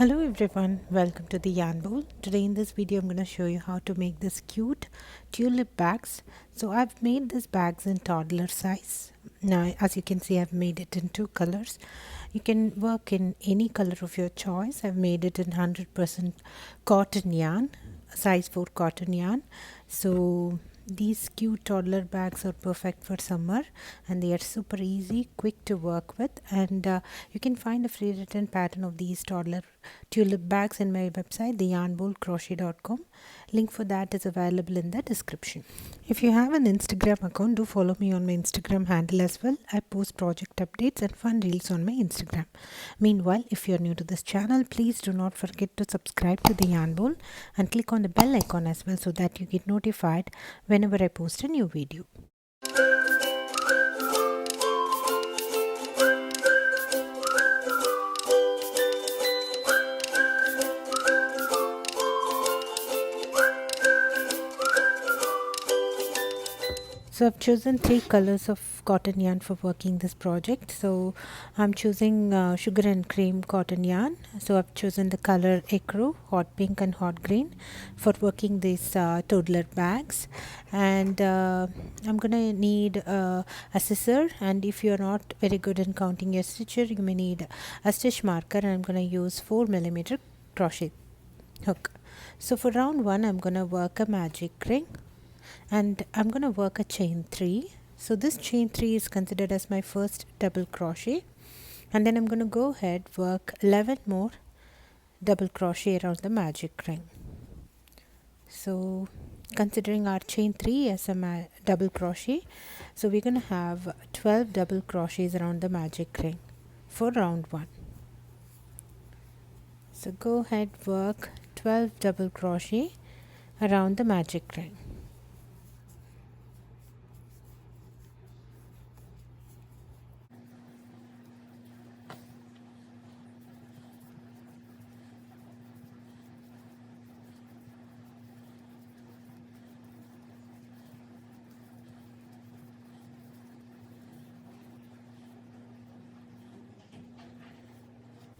Hello everyone, welcome to the yarn bowl. Today in this video I'm going to show you how to make this cute tulip bags. So I've made these bags in toddler size. Now as you can see, I've made it in two colors. You can work in any color of your choice. I've made it in 100% cotton yarn, size 4 cotton yarn. So these cute toddler bags are perfect for summer and they are super easy, quick to work with, and you can find a free written pattern of these toddler tulip bags in my website theyarnbowlcrochet.com. Link for that is available in the description. If you have an Instagram account, do follow me on my Instagram handle as well. I post project updates and fun reels on my Instagram. Meanwhile, if you're new to this channel, please do not forget to subscribe to the yarn bowl and click on the bell icon as well so that you get notified whenever I post a new video. So I've chosen 3 colors of cotton yarn for working this project. So I'm choosing sugar and cream cotton yarn. So I've chosen the color Ecru, hot pink and hot green for working these toddler bags. And I'm gonna need a scissor, and if you're not very good in counting your stitches, you may need a stitch marker, and I'm gonna use 4mm crochet hook. So for round 1 I'm gonna work a magic ring and I'm going to work a chain 3. So this chain 3 is considered as my first double crochet, and then I'm going to go ahead work 11 more double crochet around the magic ring. So considering our chain 3 as a double crochet, so we're going to have 12 double crochets around the magic ring for round 1. So go ahead work 12 double crochet around the magic ring.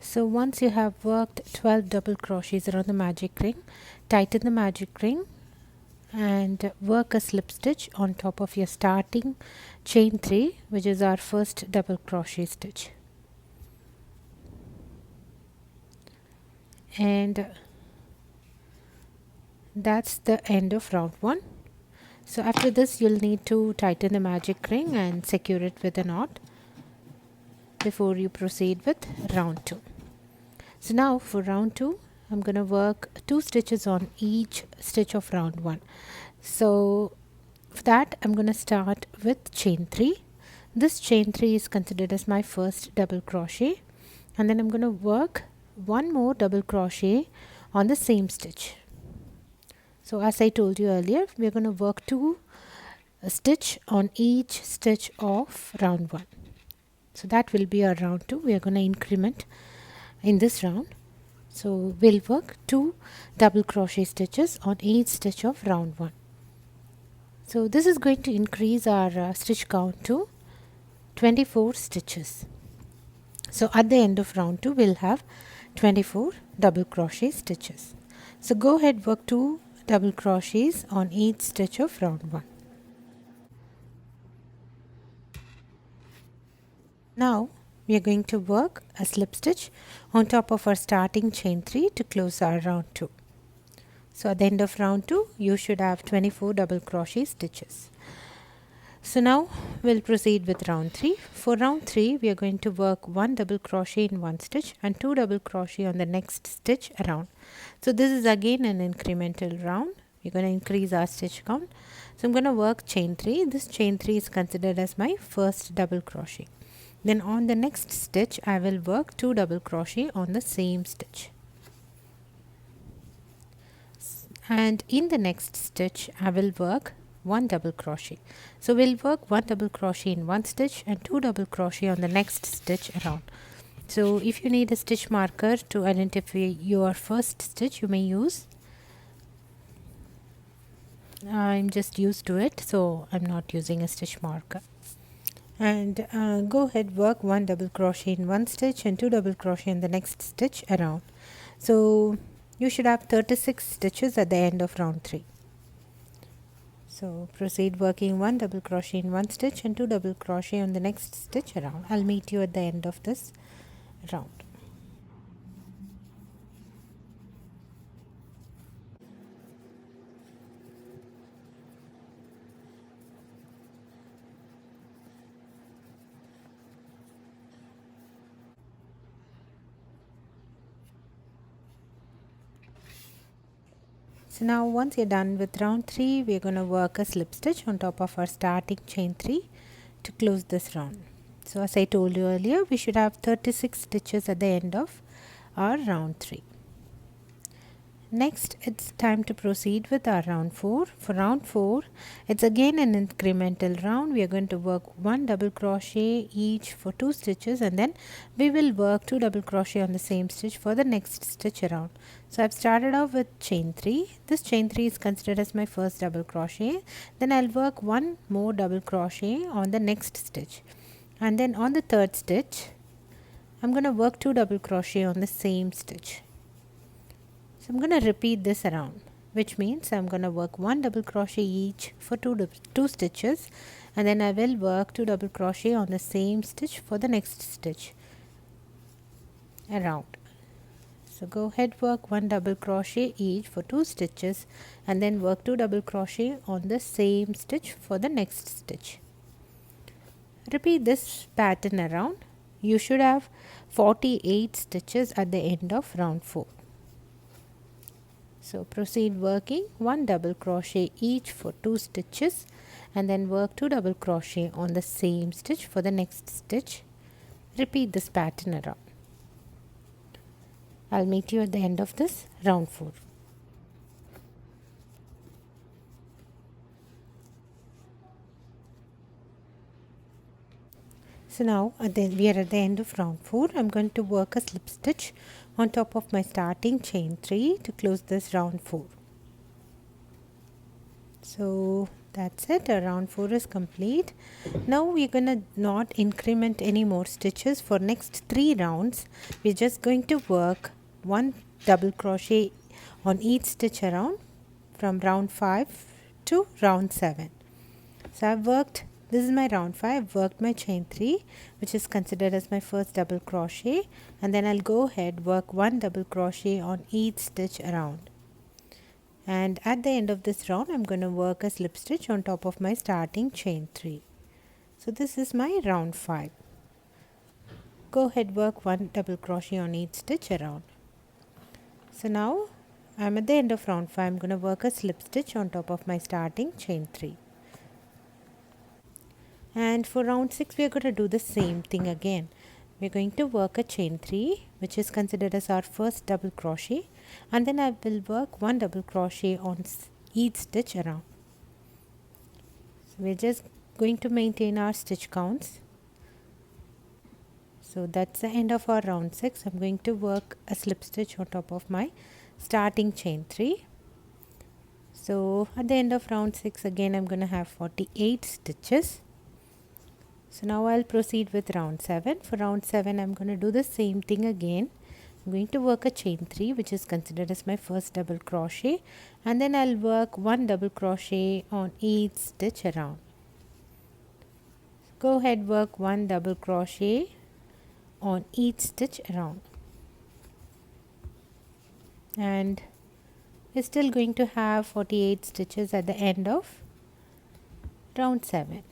So once you have worked 12 double crochets around the magic ring, tighten the magic ring and work a slip stitch on top of your starting chain 3, which is our first double crochet stitch. And that's the end of round 1. So after this you'll need to tighten the magic ring and secure it with a knot before you proceed with round 2. So now for round 2 I'm going to work 2 stitches on each stitch of round 1. So for that I'm going to start with chain 3. This chain 3 is considered as my first double crochet, and then I'm going to work 1 more double crochet on the same stitch. So as I told you earlier, we're going to work 2 stitch on each stitch of round 1. So that will be our round 2. We are going to increment in this round. So we'll work 2 double crochet stitches on each stitch of round 1. So this is going to increase our stitch count to 24 stitches. So at the end of round 2 we'll have 24 double crochet stitches. So go ahead, work 2 double crochets on each stitch of round 1. Now we are going to work a slip stitch on top of our starting chain 3 to close our round 2. So at the end of round 2 you should have 24 double crochet stitches. So now we'll proceed with round 3. For round 3 we are going to work 1 double crochet in one stitch and 2 double crochet on the next stitch around. So this is again an incremental round. We're going to increase our stitch count. So I'm going to work chain 3. This chain 3 is considered as my first double crochet. Then on the next stitch I will work 2 double crochet on the same stitch, and in the next stitch I will work 1 double crochet. So we'll work 1 double crochet in one stitch and 2 double crochet on the next stitch around. So if you need a stitch marker to identify your first stitch, you may use. I'm just used to it, so I'm not using a stitch marker. And go ahead, work 1 double crochet in one stitch and 2 double crochet in the next stitch around. So you should have 36 stitches at the end of round 3. So proceed working 1 double crochet in one stitch and 2 double crochet on the next stitch around. I'll meet you at the end of this round. So now once you're done with round 3, we're going to work a slip stitch on top of our starting chain 3 to close this round. So as I told you earlier, we should have 36 stitches at the end of our round 3. Next, it's time to proceed with our round 4. For round 4, it's again an incremental round. We are going to work 1 double crochet each for 2 stitches, and then we will work 2 double crochet on the same stitch for the next stitch around. So I've started off with chain 3. This chain 3 is considered as my first double crochet. Then I'll work 1 more double crochet on the next stitch, and then on the third stitch I'm going to work 2 double crochet on the same stitch. So I'm going to repeat this around, which means I'm going to work 1 double crochet each for 2 stitches, and then I will work 2 double crochet on the same stitch for the next stitch around. So go ahead, work 1 double crochet each for 2 stitches, and then work 2 double crochet on the same stitch for the next stitch. Repeat this pattern around. You should have 48 stitches at the end of round 4. So proceed working 1 double crochet each for 2 stitches, and then work 2 double crochet on the same stitch for the next stitch. Repeat this pattern around. I'll meet you at the end of this round 4. So now we are at the end of round 4. I'm going to work a slip stitch on top of my starting chain 3 to close this round 4. So that's it, our round 4 is complete. Now we're going to not increment any more stitches for next 3 rounds. We're just going to work 1 double crochet on each stitch around from round 5 to round 7. So I've worked, this is my round 5, I've worked my chain 3, which is considered as my first double crochet, and then I'll go ahead work 1 double crochet on each stitch around. And at the end of this round, I'm going to work a slip stitch on top of my starting chain 3. So this is my round 5. Go ahead, work 1 double crochet on each stitch around. So now I'm at the end of round 5. I'm going to work a slip stitch on top of my starting chain 3. And for round 6, we are going to do the same thing again. We're going to work a chain 3, which is considered as our first double crochet, and then I will work 1 double crochet on each stitch around. So we're just going to maintain our stitch counts. So that's the end of our round 6. I'm going to work a slip stitch on top of my starting chain 3. So at the end of round 6, again I'm going to have 48 stitches. So now I'll proceed with round 7. For round 7, I'm going to do the same thing again. I'm going to work a chain 3, which is considered as my first double crochet, and then I'll work 1 double crochet on each stitch around. Go ahead, work 1 double crochet on each stitch around, and we're still going to have 48 stitches at the end of round 7.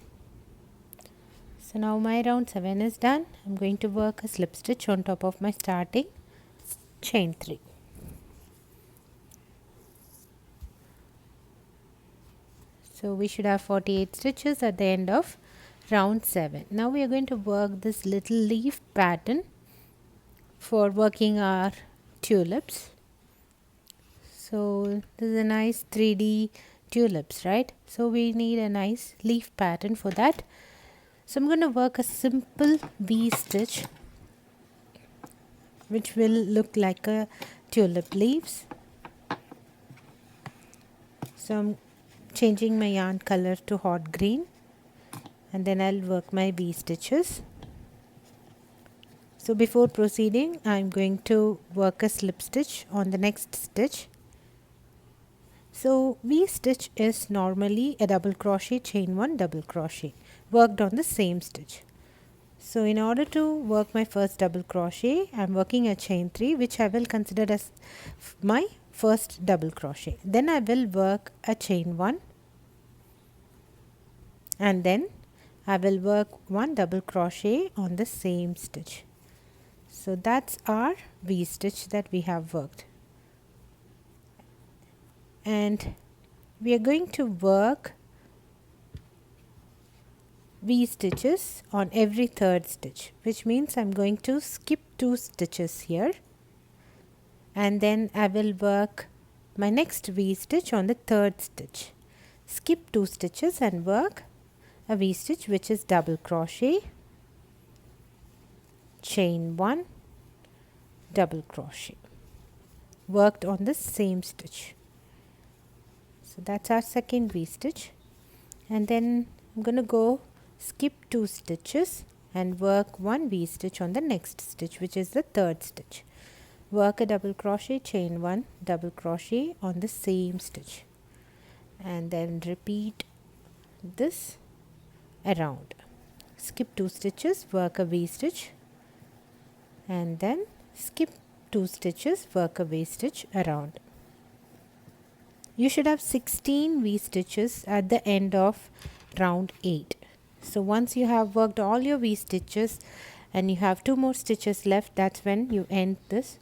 So now my round 7 is done. I'm going to work a slip stitch on top of my starting chain 3. So we should have 48 stitches at the end of round 7. Now we are going to work this little leaf pattern for working our tulips. So this is a nice 3D tulips, right? So we need a nice leaf pattern for that. So I'm going to work a simple V stitch, which will look like a tulip leaves. So I'm changing my yarn color to hot green, and then I'll work my V stitches. So before proceeding, I'm going to work a slip stitch on the next stitch. So V stitch is normally a double crochet, chain 1, double crochet worked on the same stitch. So in order to work my first double crochet, I'm working a chain 3, which I will consider as my first double crochet. Then I will work a chain 1, and then I will work 1 double crochet on the same stitch. So that's our V stitch that we have worked. And we are going to work V stitches on every third stitch, which means I'm going to skip 2 stitches here, and then I will work my next V stitch on the third stitch. Skip 2 stitches and work a V stitch, which is double crochet, chain 1, double crochet worked on the same stitch. So that's our second V stitch, and then I'm going to go skip 2 stitches and work 1 V stitch on the next stitch, which is the third stitch. Work a double crochet, chain 1, double crochet on the same stitch, and then repeat this around. Skip 2 stitches, work a V stitch, and then skip 2 stitches, work a V stitch around. You should have 16 V stitches at the end of round 8. So once you have worked all your V stitches and you have 2 more stitches left, that's when you end this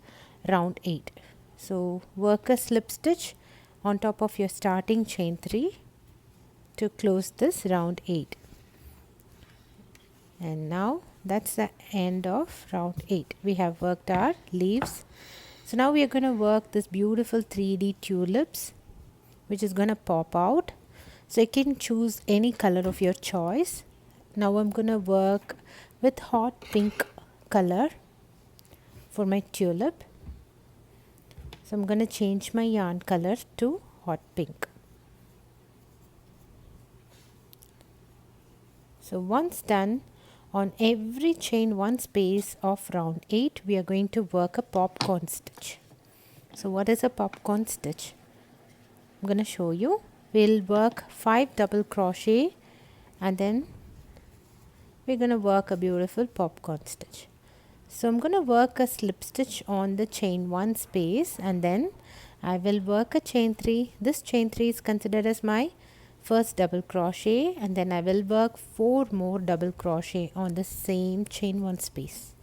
round 8. So work a slip stitch on top of your starting chain 3 to close this round 8. And now that's the end of round 8. We have worked our leaves. So now we are going to work this beautiful 3D tulips, which is going to pop out. So you can choose any color of your choice. Now I'm going to work with hot pink color for my tulip. So I'm going to change my yarn color to hot pink. So once done, on every chain 1 space of round 8, we are going to work a popcorn stitch. So what is a popcorn stitch? I'm going to show you. We'll work 5 double crochet, and then we're going to work a beautiful popcorn stitch. So I'm going to work a slip stitch on the chain 1 space, and then I will work a chain 3. This chain 3 is considered as my first double crochet, and then I will work 4 more double crochet on the same chain 1 space.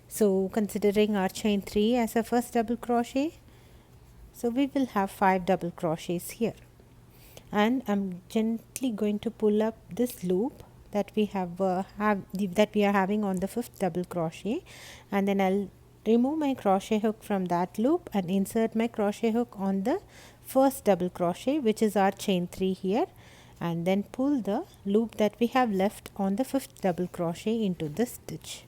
So considering our chain 3 as a first double crochet, so we will have 5 double crochets here, and I'm gently going to pull up this loop that we have that we are having on the 5th double crochet, and then I'll remove my crochet hook from that loop and insert my crochet hook on the first double crochet, which is our chain 3 here, and then pull the loop that we have left on the 5th double crochet into the stitch.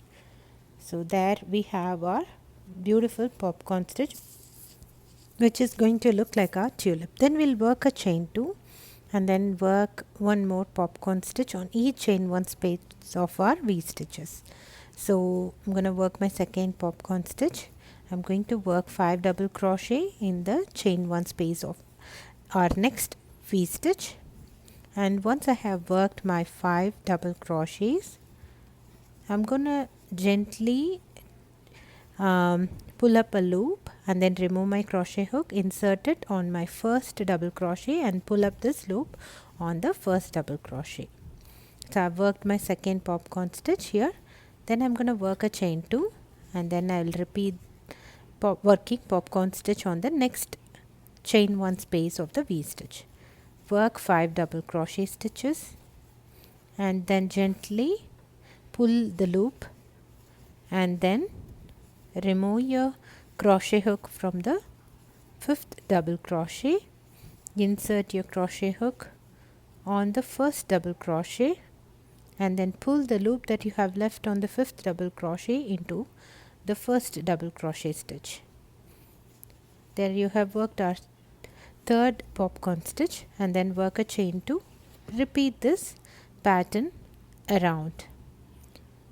So there we have our beautiful popcorn stitch, which is going to look like our tulip. Then we'll work a chain 2 and then work 1 more popcorn stitch on each chain 1 space of our V stitches. So I'm going to work my second popcorn stitch. I'm going to work 5 double crochet in the chain 1 space of our next V stitch, and once I have worked my 5 double crochets, I'm going to gently pull up a loop and then remove my crochet hook, insert it on my first double crochet and pull up this loop on the first double crochet. So I've worked my second popcorn stitch here. Then I'm going to work a chain 2, and then I will repeat working popcorn stitch on the next chain 1 space of the V stitch. Work 5 double crochet stitches and then gently pull the loop, and then remove your crochet hook from the 5th double crochet. Insert your crochet hook on the first double crochet and then pull the loop that you have left on the 5th double crochet into the first double crochet stitch. There you have worked our third popcorn stitch, and then work a chain 2. Repeat this pattern around.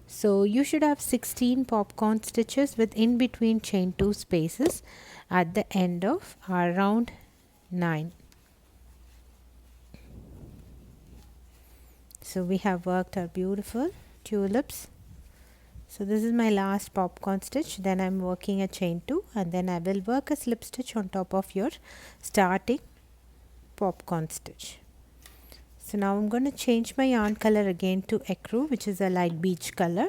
So you should have 16 popcorn stitches with in between chain 2 spaces at the end of our round 9. So we have worked our beautiful tulips. So this is my last popcorn stitch, then I'm working a chain 2 and then I will work a slip stitch on top of your starting popcorn stitch. So now I'm going to change my yarn color again to Ecru, which is a light beige color,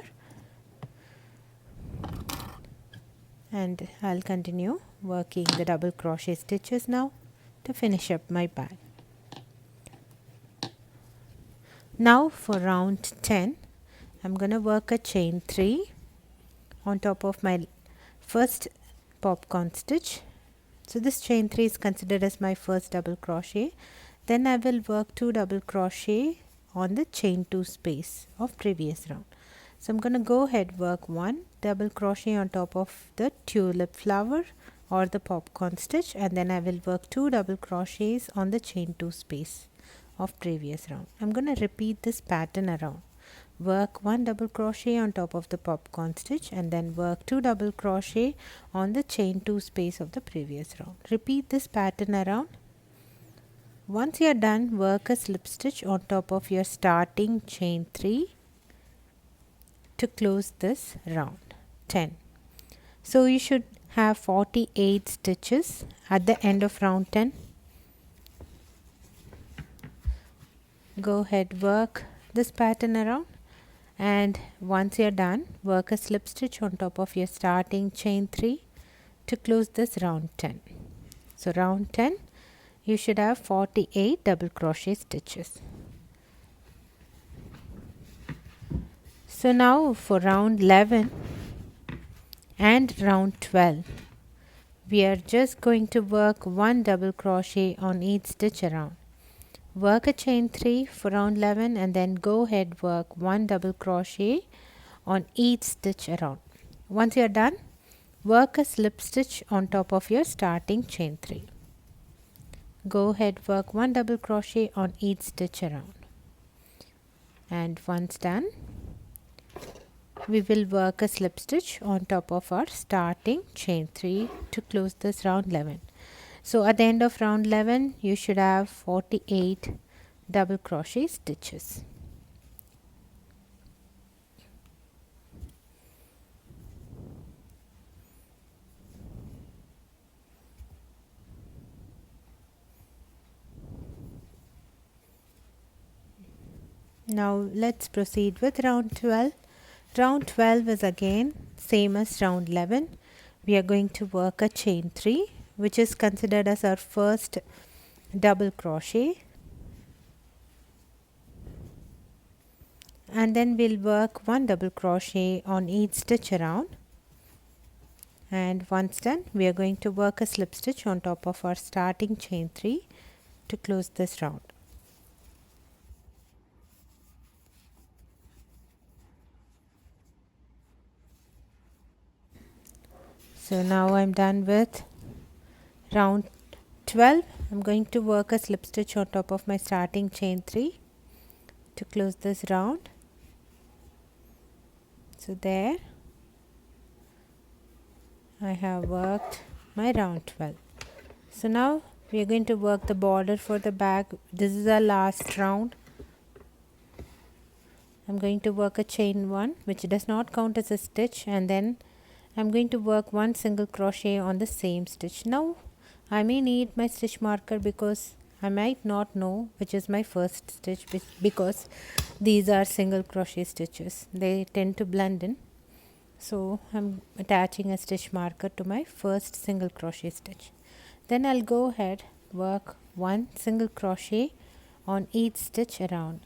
and I'll continue working the double crochet stitches now to finish up my bag. Now for round 10 I'm going to work a chain 3 on top of my first popcorn stitch. So this chain 3 is considered as my first double crochet. Then I will work 2 double crochet on the chain 2 space of previous round. So I'm going to go ahead work 1 double crochet on top of the tulip flower or the popcorn stitch, and then I will work 2 double crochets on the chain 2 space of previous round. I'm going to repeat this pattern around. Work 1 double crochet on top of the popcorn stitch and then work 2 double crochet on the chain 2 space of the previous round. Repeat this pattern around. Once you are done, work a slip stitch on top of your starting chain 3 to close this round 10. So you should have 48 stitches at the end of round 10. Go ahead, work this pattern around, and once you are done, work a slip stitch on top of your starting chain 3 to close this round 10. So round 10 you should have 48 double crochet stitches. So now for round 11 and round 12 we are just going to work 1 double crochet on each stitch around. Work a chain 3 for round 11 and then go ahead work 1 double crochet on each stitch around. Once you are done, work a slip stitch on top of your starting chain 3. Go ahead work 1 double crochet on each stitch around, and once done we will work a slip stitch on top of our starting chain 3 to close this round 11. So at the end of round 11 you should have 48 double crochet stitches. Now let's proceed with round 12. Round 12 is again same as round 11. We are going to work a chain 3, which is considered as our first double crochet, and then we'll work 1 double crochet on each stitch around, and once done we are going to work a slip stitch on top of our starting chain 3 to close this round. So now I'm done with round 12. I'm going to work a slip stitch on top of my starting chain 3 to close this round. So there I have worked my round 12. So now we are going to work the border for the bag. This is our last round. I'm going to work a chain 1, which does not count as a stitch, and then I'm going to work 1 single crochet on the same stitch. Now I may need my stitch marker because I might not know which is my first stitch, because these are single crochet stitches. They tend to blend in. So I'm attaching a stitch marker to my first single crochet stitch. Then I'll go ahead work 1 single crochet on each stitch around.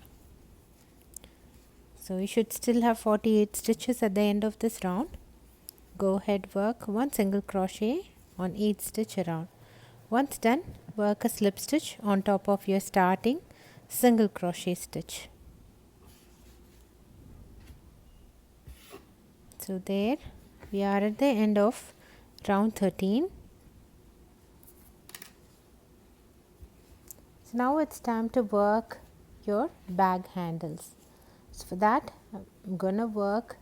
So you should still have 48 stitches at the end of this round. Go ahead work 1 single crochet on each stitch around. Once done, work a slip stitch on top of your starting single crochet stitch. So there we are at the end of round 13. So now it's time to work your bag handles. So for that I'm gonna work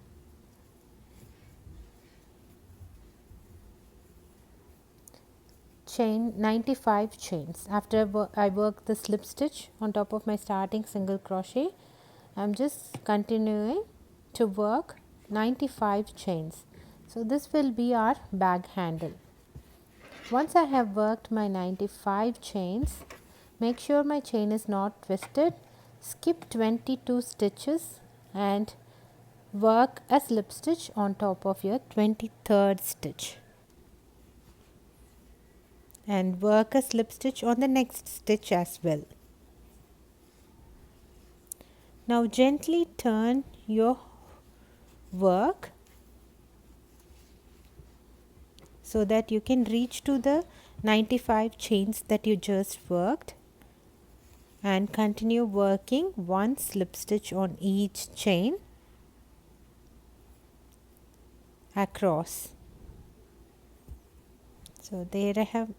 chain 95 chains. After I work the slip stitch on top of my starting single crochet, I'm just continuing to work 95 chains. So this will be our bag handle. Once I have worked my 95 chains, make sure my chain is not twisted. Skip 22 stitches and work a slip stitch on top of your 23rd stitch, and work a slip stitch on the next stitch as well. Now gently turn your work so that you can reach to the 95 chains that you just worked, and continue working one slip stitch on each chain across. So there I have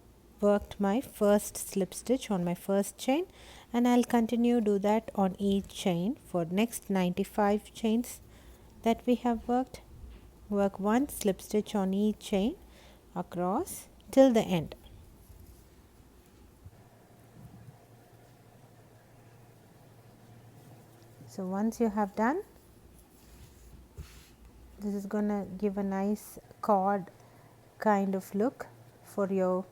worked my first slip stitch on my first chain, and I'll continue do that on each chain for next 95 chains that we have worked. Work one slip stitch on each chain across till the end. So once you have done, this is gonna give a nice cord kind of look for your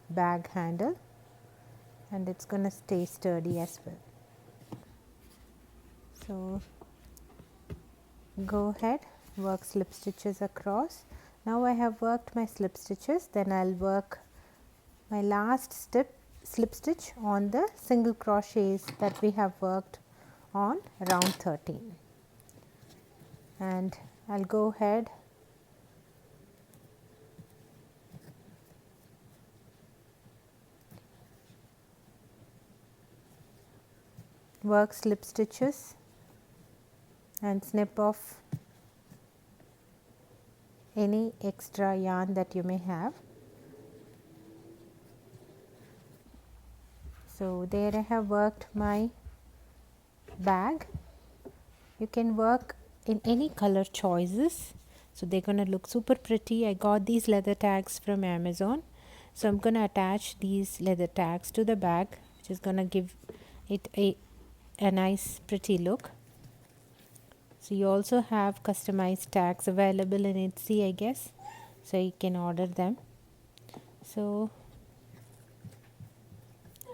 bag handle, and it's gonna stay sturdy as well. So go ahead, work slip stitches across. Now I have worked my slip stitches, then I'll work my last slip stitch on the single crochets that we have worked on round 13, and I'll go ahead work slip stitches and snip off any extra yarn that you may have. So there I have worked my bag. You can work in any color choices, so they're gonna look super pretty. I got these leather tags from Amazon, so I'm gonna attach these leather tags to the bag, which is gonna give it a nice pretty look. So you also have customized tags available in Etsy, I guess, so you can order them. So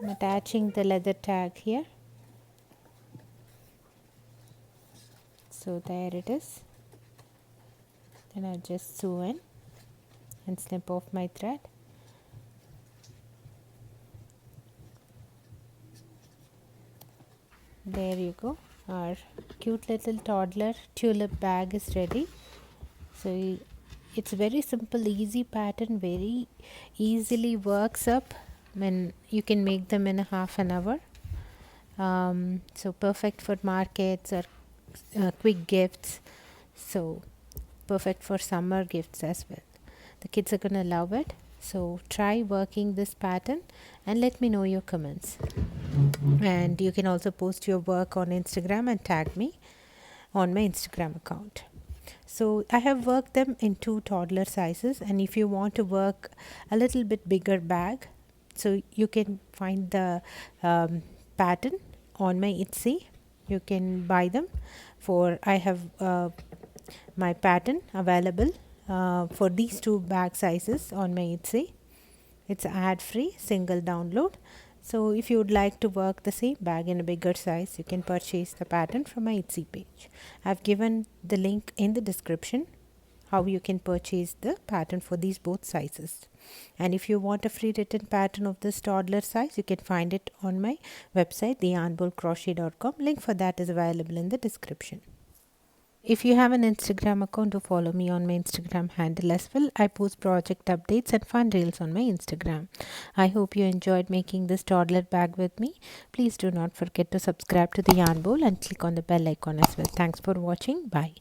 I'm attaching the leather tag here. So there it is. Then I'll just sew in and snip off my thread. There you go. Our cute little toddler tulip bag is ready. So it's very simple, easy pattern, very easily works up. When you can make them in a half an hour. So perfect for markets or quick gifts. So perfect for summer gifts as well. The kids are gonna love it. So try working this pattern and let me know your comments. And you can also post your work on Instagram and tag me on my Instagram account. So I have worked them in 2 toddler sizes, and if you want to work a little bit bigger bag, so you can find the pattern on my Etsy. You can buy them for, I have my pattern available for these 2 bag sizes on my Etsy. It's ad free, single download. So if you would like to work the same bag in a bigger size, you can purchase the pattern from my Etsy page. I've given the link in the description how you can purchase the pattern for these both sizes. And if you want a free written pattern of this toddler size, you can find it on my website, theyarnbowlcrochet.com. Link for that is available in the description. If you have an Instagram account, to follow me on my Instagram handle as well. I post project updates and fun reels on my Instagram. I hope you enjoyed making this toddler bag with me. Please do not forget to subscribe to the Yarn Bowl and click on the bell icon as well. Thanks for watching. Bye.